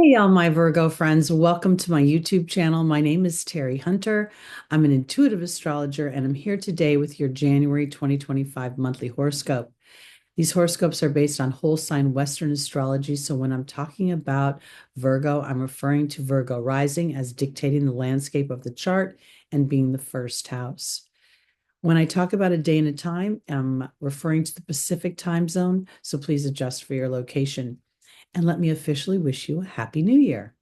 Hey, all my Virgo friends. Welcome to my YouTube channel. My name is Teri Hunter. I'm an intuitive astrologer, and I'm here today with your January 2025 monthly horoscope. These horoscopes are based on whole sign Western astrology. So when I'm talking about Virgo, I'm referring to Virgo rising as dictating the landscape of the chart and being the first house. When I talk about a day and a time, I'm referring to the Pacific time zone. So please adjust for your location. And let me officially wish you a happy new year.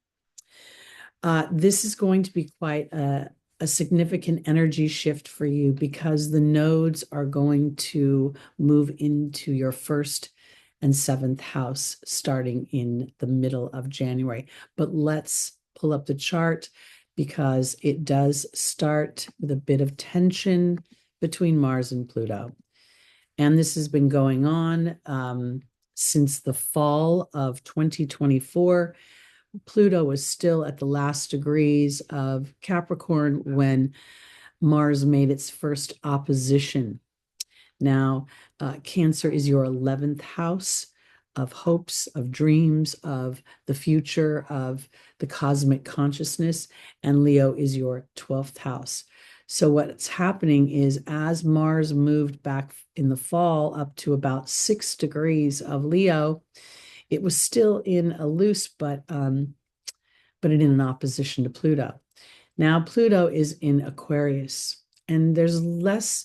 This is going to be quite a significant energy shift for you because the nodes are going to move into your first and seventh house starting in the middle of January. But let's pull up the chart because it does start with a bit of tension between Mars and Pluto. And this has been going on since the fall of 2024. Pluto was still at the last degrees of Capricorn when Mars made its first opposition. Now, Cancer is your 11th house of hopes, of dreams, of the future, of the cosmic consciousness, and Leo is your 12th house. So what's happening is as Mars moved back in the fall up to about 6 degrees of Leo, it was still in a loose, but in an opposition to Pluto. Now Pluto is in Aquarius, and there's less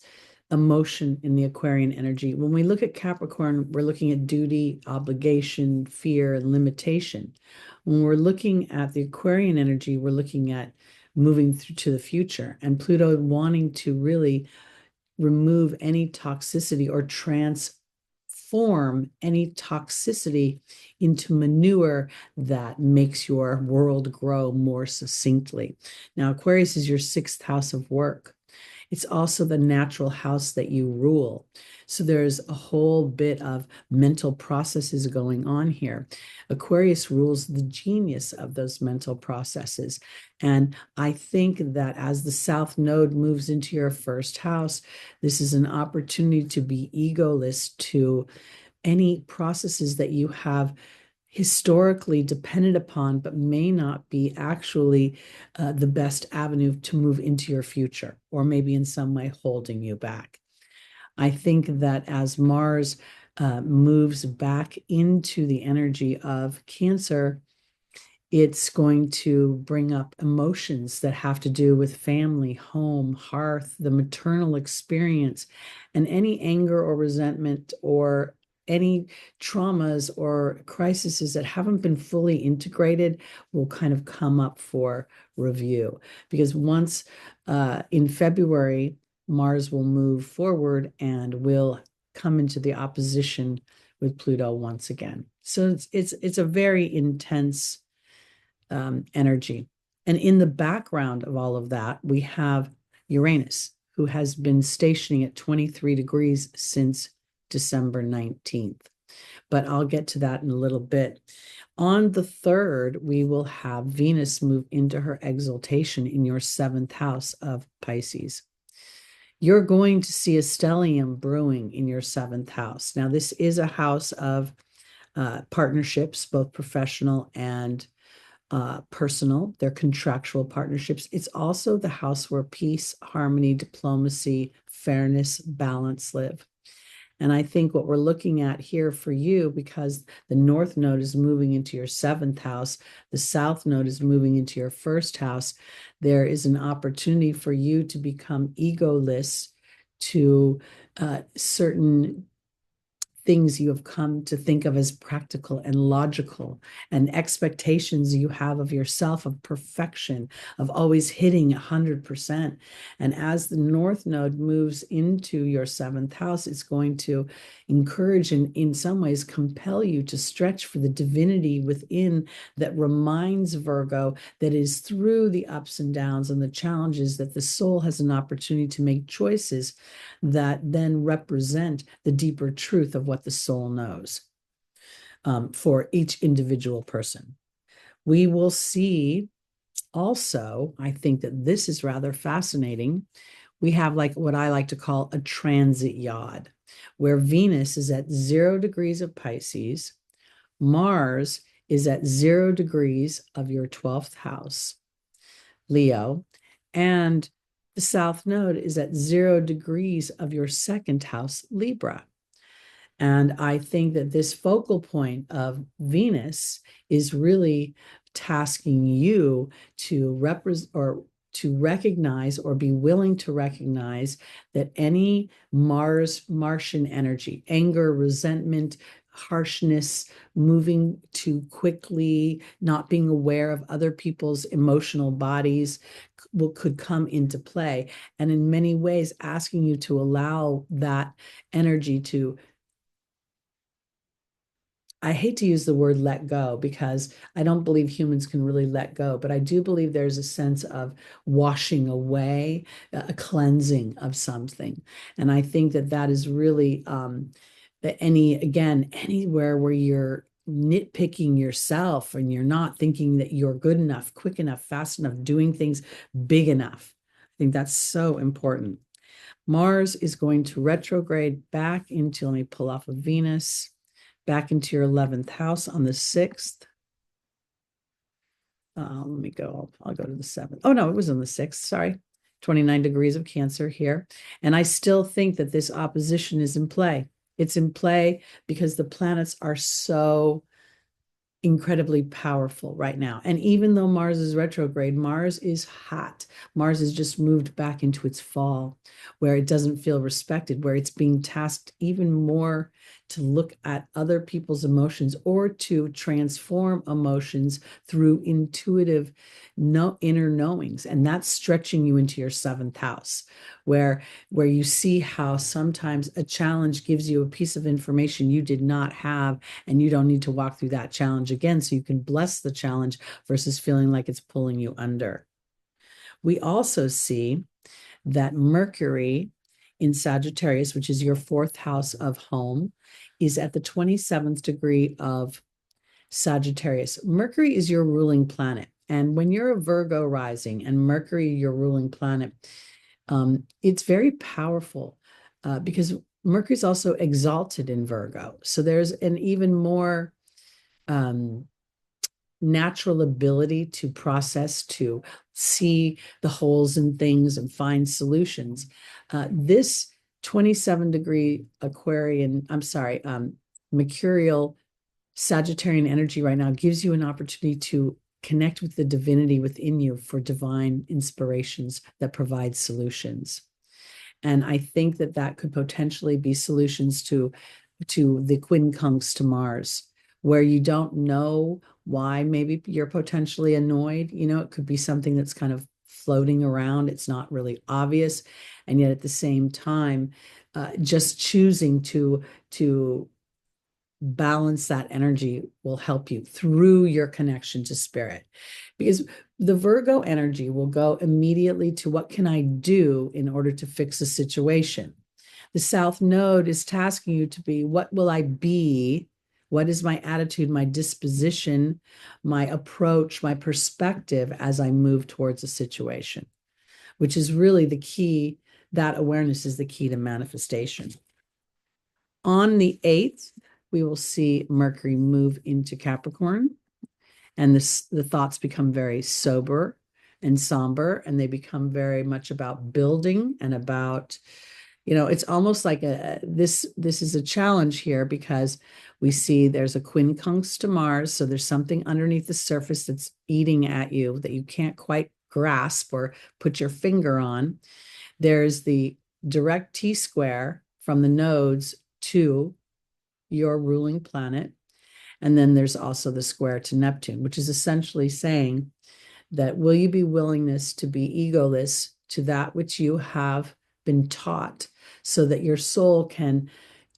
emotion in the Aquarian energy. When we look at Capricorn, we're looking at duty, obligation, fear, and limitation. When we're looking at the Aquarian energy, we're looking at moving through to the future, and Pluto wanting to really remove any toxicity or transform any toxicity into manure that makes your world grow more succinctly. Now, Aquarius is your 6th house of work. It's also the natural house that you rule. So there's a whole bit of mental processes going on here. Aquarius rules the genius of those mental processes. And I think that as the South Node moves into your first house, this is an opportunity to be egoless to any processes that you have historically depended upon, but may not be actually the best avenue to move into your future, or maybe in some way holding you back. I think that as Mars moves back into the energy of Cancer, it's going to bring up emotions that have to do with family, home, hearth, the maternal experience, and any anger or resentment or any traumas or crises that haven't been fully integrated will kind of come up for review. Because once in February, Mars will move forward and will come into the opposition with Pluto once again. So it's a very intense energy. And in the background of all of that, we have Uranus, who has been stationing at 23 degrees since December 19th. But I'll get to that in a little bit. On the 3rd, we will have Venus move into her exaltation in your 7th house of Pisces. You're going to see a stellium brewing in your 7th house. Now, this is a house of partnerships, both professional and personal. They're contractual partnerships. It's also the house where peace, harmony, diplomacy, fairness, balance live. And I think what we're looking at here for you, because the North Node is moving into your 7th house, the South Node is moving into your 1st house, there is an opportunity for you to become egoless to certain things you have come to think of as practical and logical, and expectations you have of yourself of perfection, of always hitting 100%. And as the North Node moves into your 7th house, it's going to encourage and in some ways compel you to stretch for the divinity within that reminds Virgo that is through the ups and downs and the challenges that the soul has an opportunity to make choices that then represent the deeper truth of what the soul knows for each individual person. We will see also, I think that this is rather fascinating. We have like what I like to call a transit yod, where Venus is at 0 degrees of Pisces, Mars is at 0 degrees of your 12th house, Leo, and the South Node is at 0 degrees of your second house, Libra. And I think that this focal point of Venus is really tasking you to represent or to recognize or be willing to recognize that any Martian energy, anger, resentment, harshness, moving too quickly, not being aware of other people's emotional bodies could come into play. And in many ways, asking you to allow that energy to, I hate to use the word let go because I don't believe humans can really let go, but I do believe there's a sense of washing away, a cleansing of something. And I think that that is really anywhere where you're nitpicking yourself and you're not thinking that you're good enough, quick enough, fast enough, doing things big enough. I think that's so important. Mars is going to retrograde back into, let me pull off of Venus, back into your 11th house on the 6th. Let me go. I'll go to the 7th. Oh, no, it was on the 6th. Sorry. 29 degrees of Cancer here. And I still think that this opposition is in play. It's in play because the planets are so incredibly powerful right now. And even though Mars is retrograde, Mars is hot. Mars has just moved back into its fall, where it doesn't feel respected, where it's being tasked even more to look at other people's emotions or to transform emotions through intuitive inner knowings. And that's stretching you into your 7th house, where you see how sometimes a challenge gives you a piece of information you did not have, and you don't need to walk through that challenge again, so you can bless the challenge versus feeling like it's pulling you under. We also see that Mercury in Sagittarius, which is your 4th house of home, is at the 27th degree of Sagittarius. Mercury is your ruling planet. And when you're a Virgo rising and Mercury, your ruling planet, it's very powerful because Mercury is also exalted in Virgo. So there's an even more natural ability to process, to see the holes in things and find solutions. This 27-degree Mercurial Sagittarian energy right now gives you an opportunity to connect with the divinity within you for divine inspirations that provide solutions. And I think that that could potentially be solutions to the quincunx to Mars, where you don't know why maybe you're potentially annoyed. It could be something that's kind of floating around. It's not really obvious. And yet at the same time, just choosing to balance that energy will help you through your connection to spirit, because the Virgo energy will go immediately to what can I do in order to fix a situation. The South Node is tasking you to be, what will I be? What is my attitude, my disposition, my approach, my perspective as I move towards a situation, which is really the key. That awareness is the key to manifestation. On the 8th, we will see Mercury move into Capricorn, and the thoughts become very sober and somber, and they become very much about building and about, it's almost like this is a challenge here, because we see there's a quincunx to Mars, so there's something underneath the surface that's eating at you that you can't quite grasp or put your finger on. There's the direct T-square from the nodes to your ruling planet. And then there's also the square to Neptune, which is essentially saying that will you be willingness to be egoless to that which you have been taught, so that your soul can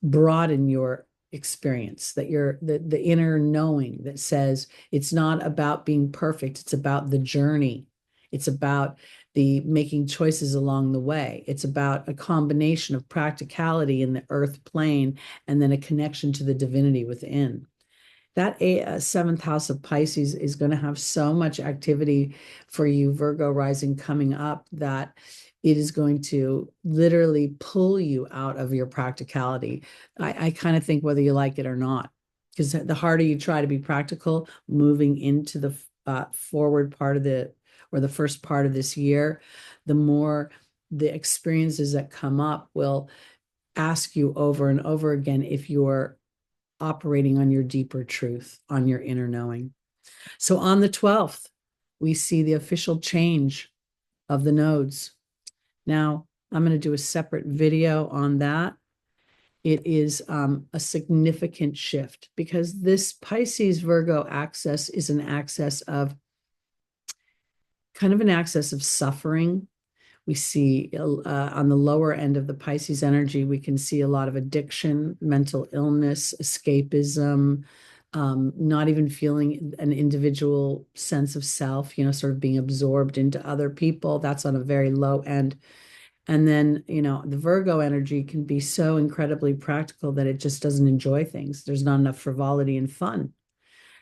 broaden your experience, that the inner knowing that says it's not about being perfect, it's about the journey. It's about the making choices along the way. It's about a combination of practicality in the earth plane and then a connection to the divinity within. That 7th house of Pisces is going to have so much activity for you, Virgo rising, coming up, that it is going to literally pull you out of your practicality. I kind of think whether you like it or not. because the harder you try to be practical, moving into the forward part of the first part of this year, the more the experiences that come up will ask you over and over again if you're operating on your deeper truth, on your inner knowing. So on the 12th, we see the official change of the nodes. Now, I'm going to do a separate video on that. It is a significant shift because this Pisces Virgo axis is an axis of kind of an axis of suffering. We see on the lower end of the Pisces energy, we can see a lot of addiction, mental illness, escapism, not even feeling an individual sense of self, sort of being absorbed into other people. That's on a very low end. And then, the Virgo energy can be so incredibly practical that it just doesn't enjoy things. There's not enough frivolity and fun.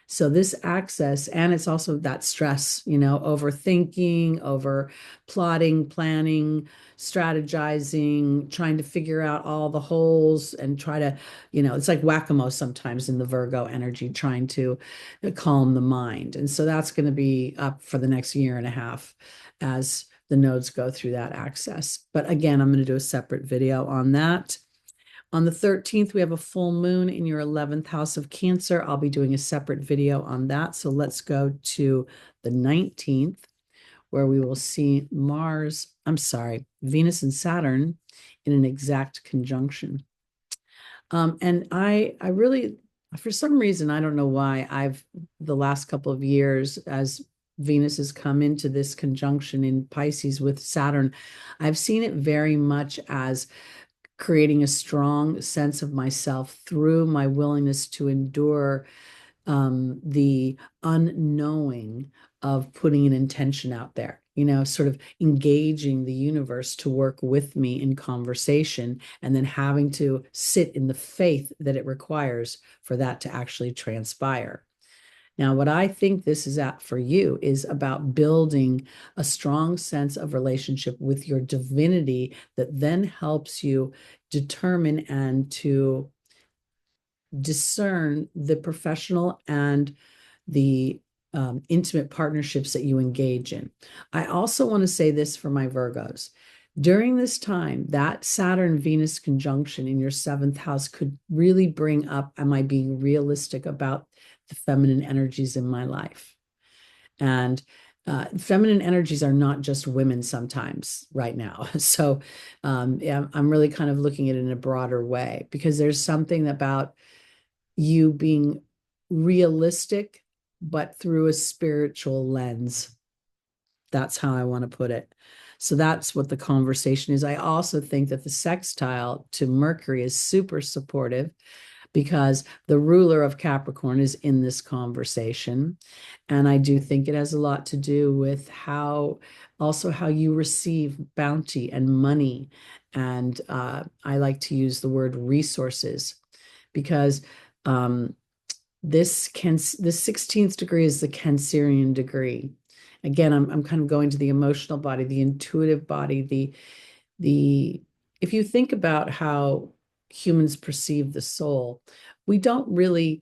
So this access, and it's also that stress, overthinking, over plotting, planning, strategizing, trying to figure out all the holes and try to, it's like whack-a-mole sometimes in the Virgo energy, trying to calm the mind. And so that's going to be up for the next year and a half as the nodes go through that access. But again, I'm going to do a separate video on that. On the 13th, we have a full moon in your 11th house of Cancer. I'll be doing a separate video on that. So let's go to the 19th, where we will see Venus and Saturn in an exact conjunction. And I really, for some reason, I don't know why, the last couple of years, as Venus has come into this conjunction in Pisces with Saturn, I've seen it very much as creating a strong sense of myself through my willingness to endure the unknowing of putting an intention out there, sort of engaging the universe to work with me in conversation, and then having to sit in the faith that it requires for that to actually transpire. Now, what I think this is at for you is about building a strong sense of relationship with your divinity that then helps you determine and to discern the professional and the intimate partnerships that you engage in. I also want to say this for my Virgos. During this time, that Saturn-Venus conjunction in your 7th house could really bring up, am I being realistic about the feminine energies in my life? And feminine energies are not just women sometimes right now. So yeah, I'm really kind of looking at it in a broader way, because there's something about you being realistic, but through a spiritual lens. That's how I want to put it. So that's what the conversation is. I also think that the sextile to Mercury is super supportive, because the ruler of Capricorn is in this conversation. And I do think it has a lot to do with how you receive bounty and money. And I like to use the word resources, because this 16th degree is the Cancerian degree. Again, I'm kind of going to the emotional body, the intuitive body, if you think about how humans perceive the soul, we don't really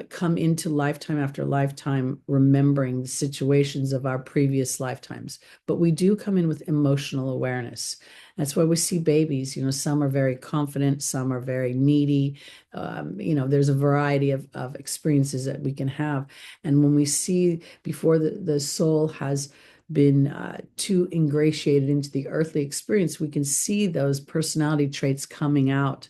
come into lifetime after lifetime remembering the situations of our previous lifetimes, but we do come in with emotional awareness. That's why we see babies, some are very confident, some are very needy. There's a variety of experiences that we can have. And when we see before the soul has been too ingratiated into the earthly experience, we can see those personality traits coming out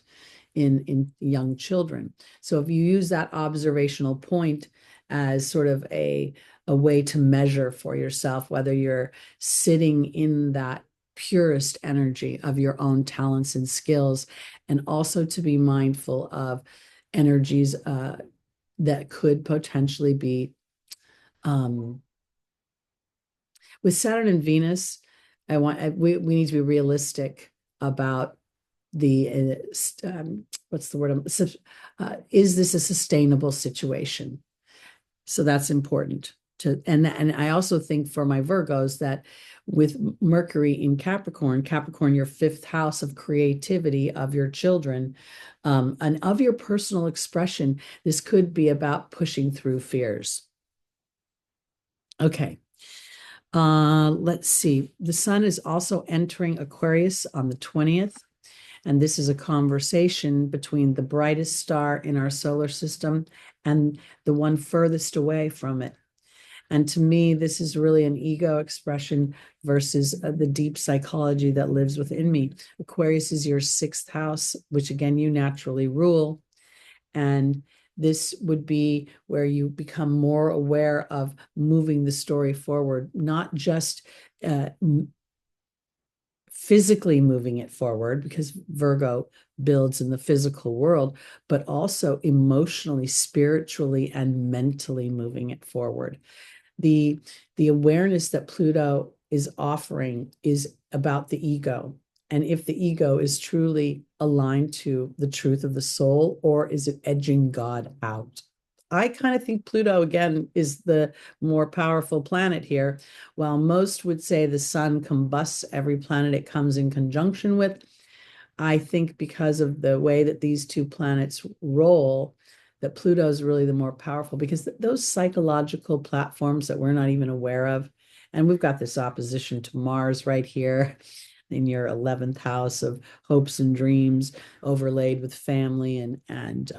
in young children. So if you use that observational point as sort of a way to measure for yourself whether you're sitting in that purest energy of your own talents and skills, and also to be mindful of energies that could potentially be with Saturn and Venus. We need to be realistic about the what's the word? Is this a sustainable situation? So that's important. And I also think for my Virgos that with Mercury in Capricorn, your fifth house of creativity, of your children, and of your personal expression, this could be about pushing through fears. Okay. Let's see. The sun is also entering Aquarius on the 20th. And this is a conversation between the brightest star in our solar system and the one furthest away from it. And to me, this is really an ego expression versus the deep psychology that lives within me. Aquarius is your sixth house, which again, you naturally rule. And this would be where you become more aware of moving the story forward, not just physically moving it forward, because Virgo builds in the physical world, but also emotionally, spiritually, and mentally moving it forward. The awareness that Pluto is offering is about the ego. And if the ego is truly aligned to the truth of the soul, or is it edging God out? I kind of think Pluto, again, is the more powerful planet here. While most would say the sun combusts every planet it comes in conjunction with, I think because of the way that these two planets roll, that Pluto is really the more powerful, because those psychological platforms that we're not even aware of, and we've got this opposition to Mars right here in your 11th house of hopes and dreams, overlaid with family and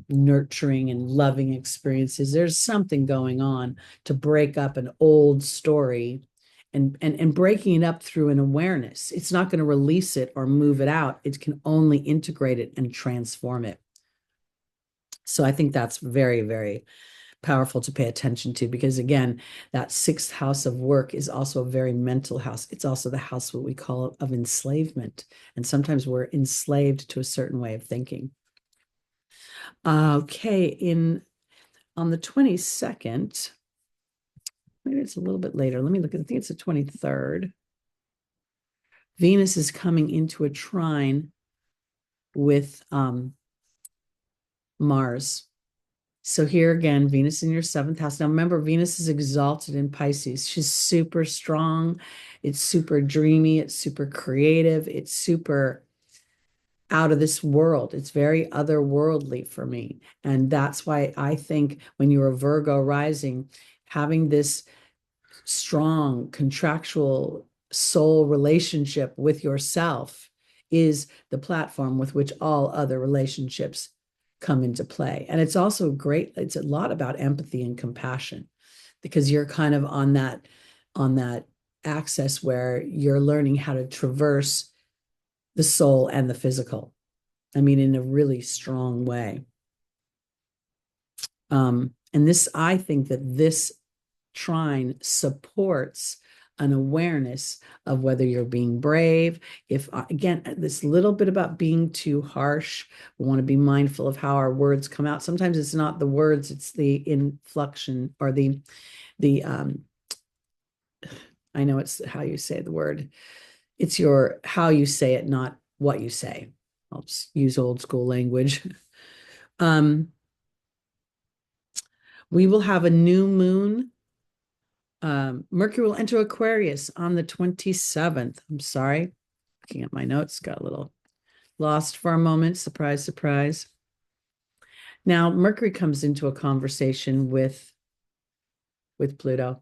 nurturing and loving experiences. There's something going on to break up an old story and breaking it up through an awareness. It's not going to release it or move it out. It can only integrate it and transform it. So I think that's very, very powerful to pay attention to, because again, that sixth house of work is also a very mental house. It's also the house, what we call, of enslavement. And sometimes we're enslaved to a certain way of thinking. Okay, on the 22nd, maybe it's a little bit later. Let me look. I think it's the 23rd. Venus is coming into a trine with Mars. So here again, Venus in your seventh house. Now remember, Venus is exalted in Pisces. She's super strong. It's super dreamy. It's super creative. It's super out of this world. It's very otherworldly for me. And that's why I think when you're a Virgo rising, having this strong contractual soul relationship with yourself is the platform with which all other relationships come into play. And it's also great. It's a lot about empathy and compassion, because you're kind of on that axis where you're learning how to traverse the soul and the physical. I mean, in a really strong way. And I think that this trine supports an awareness of whether you're being brave. If again, this little bit about being too harsh, we want to be mindful of how our words come out. Sometimes it's not the words, it's the inflection or the I know it's how you say the word. It's how you say it, not what you say. I'll just use old school language. We will have a new moon. Mercury will enter Aquarius on the 27th. I'm sorry. Looking at my notes, got a little lost for a moment. Surprise, surprise. Now, Mercury comes into a conversation with Pluto.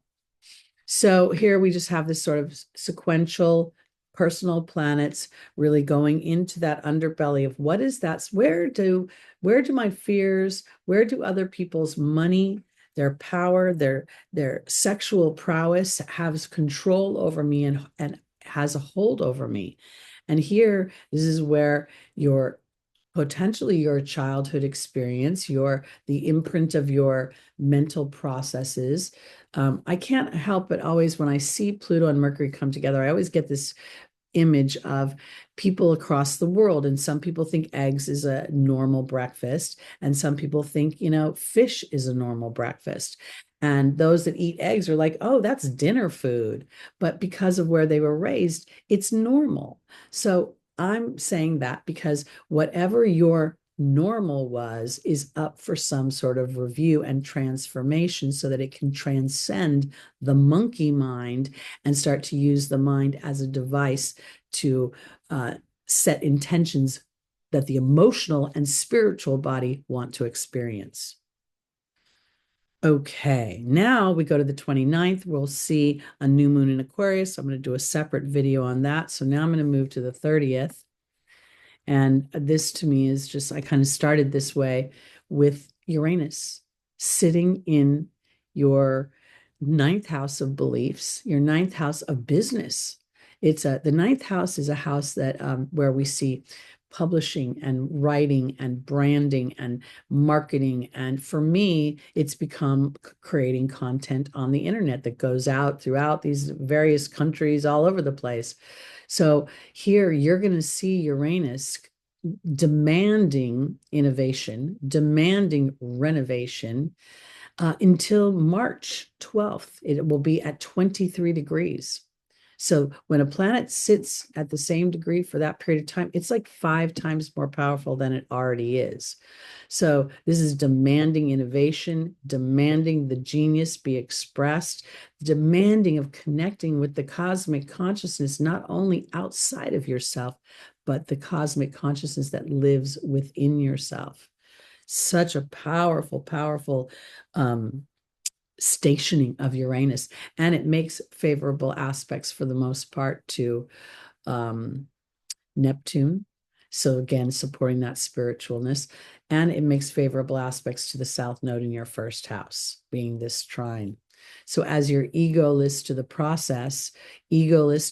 So here we just have this sort of sequential personal planets really going into that underbelly of what is that? Where do my fears, where do other people's money, their power, their sexual prowess has control over me and has a hold over me? And here, this is where potentially your childhood experience, the imprint of your mental processes. I can't help but always, when I see Pluto and Mercury come together, I always get this image of people across the world. And some people think eggs is a normal breakfast. And some people think, fish is a normal breakfast. And those that eat eggs are like, oh, that's dinner food. But because of where they were raised, it's normal. So I'm saying that because whatever your normal was is up for some sort of review and transformation so that it can transcend the monkey mind and start to use the mind as a device to set intentions that the emotional and spiritual body want to experience. Okay, now we go to the 29th. We'll see a new moon in Aquarius. I'm going to do a separate video on that. So now I'm going to move to the 30th. And this to me is just, I kind of started this way with Uranus sitting in your ninth house of beliefs, your ninth house of business. The ninth house is a house that where we see publishing and writing and branding and marketing. And for me, it's become creating content on the internet that goes out throughout these various countries all over the place. So here you're going to see Uranus demanding innovation, demanding renovation until March 12th. It will be at 23 degrees. So when a planet sits at the same degree for that period of time, it's like 5 times more powerful than it already is. So this is demanding innovation, demanding the genius be expressed, demanding of connecting with the cosmic consciousness, not only outside of yourself, but the cosmic consciousness that lives within yourself. Such a powerful, powerful stationing of Uranus, and it makes favorable aspects for the most part to Neptune. So again, supporting that spiritualness, and it makes favorable aspects to the South Node in your first house, being this trine. So as you're egoless to the process, egoless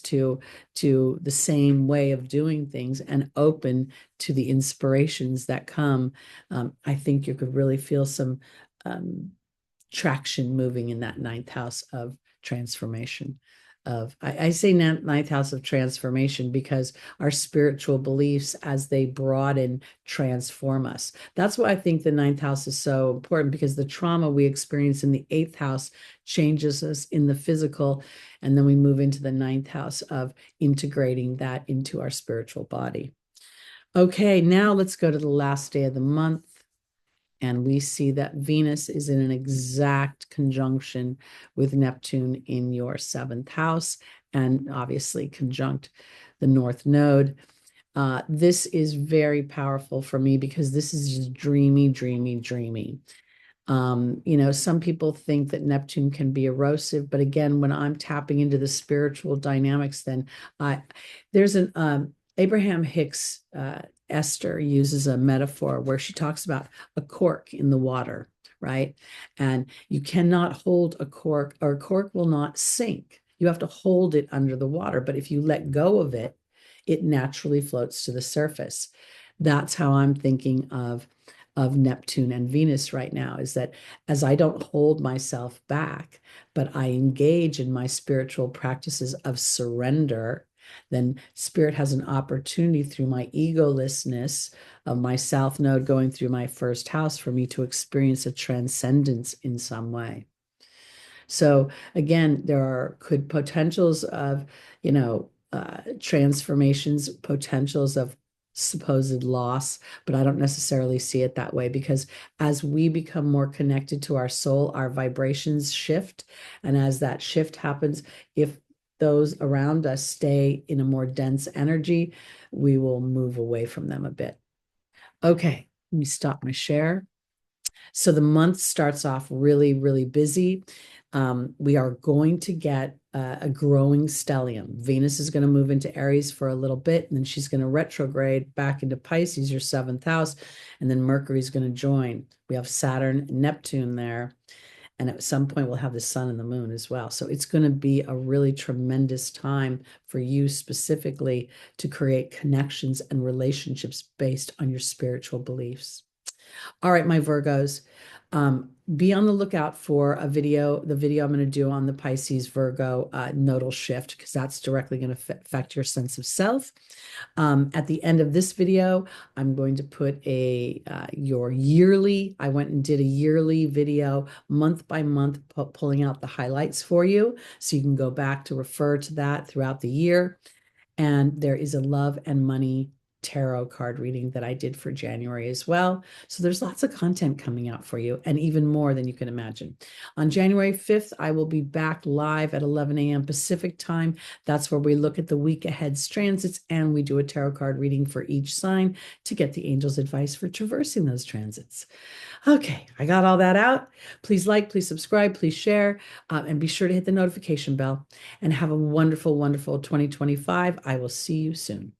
to the same way of doing things, and open to the inspirations that come, I think you could really feel some traction moving in that ninth house of transformation. I say ninth house of transformation because our spiritual beliefs, as they broaden, transform us. That's why I think the ninth house is so important, because the trauma we experience in the eighth house changes us in the physical, and then we move into the ninth house of integrating that into our spiritual body. Okay, now let's go to the last day of the month. And we see that Venus is in an exact conjunction with Neptune in your 7th house, and obviously conjunct the North Node. This is very powerful for me because this is just dreamy, dreamy, dreamy. Some people think that Neptune can be erosive, but again, when I'm tapping into the spiritual dynamics, then there's an Abraham Hicks Esther uses a metaphor where she talks about a cork in the water, right? And you cannot hold a cork, or a cork will not sink. You have to hold it under the water, but if you let go of it, it naturally floats to the surface. That's how I'm thinking of Neptune and Venus right now, is that as I don't hold myself back, but I engage in my spiritual practices of surrender, then Spirit has an opportunity through my egolessness of my South Node going through my first house for me to experience a transcendence in some way. So again, there could potentials of, transformations, potentials of supposed loss, but I don't necessarily see it that way, because as we become more connected to our soul, our vibrations shift. And as that shift happens, if those around us stay in a more dense energy, we will move away from them a bit. Okay, let me stop my share. So the month starts off really, really busy. We are going to get a growing stellium. Venus is going to move into Aries for a little bit, and then she's going to retrograde back into Pisces, your 7th house, and then Mercury is going to join. We have Saturn and Neptune there, and at some point we'll have the sun and the moon as well. So it's going to be a really tremendous time for you specifically to create connections and relationships based on your spiritual beliefs. All right, my Virgos, be on the lookout for the video I'm going to do on the Pisces Virgo nodal shift, because that's directly going to affect your sense of self. At the end of this video, I'm going to put your yearly, I went and did a yearly video month by month, pulling out the highlights for you, so you can go back to refer to that throughout the year. And there is a love and money tarot card reading that I did for January as well. So there's lots of content coming out for you, and even more than you can imagine. On January 5th, I will be back live at 11 a.m. Pacific time. That's where we look at the week ahead's transits and we do a tarot card reading for each sign to get the angel's advice for traversing those transits. Okay, I got all that out. Please like, please subscribe, please share, and be sure to hit the notification bell. And have a wonderful, wonderful 2025. I will see you soon.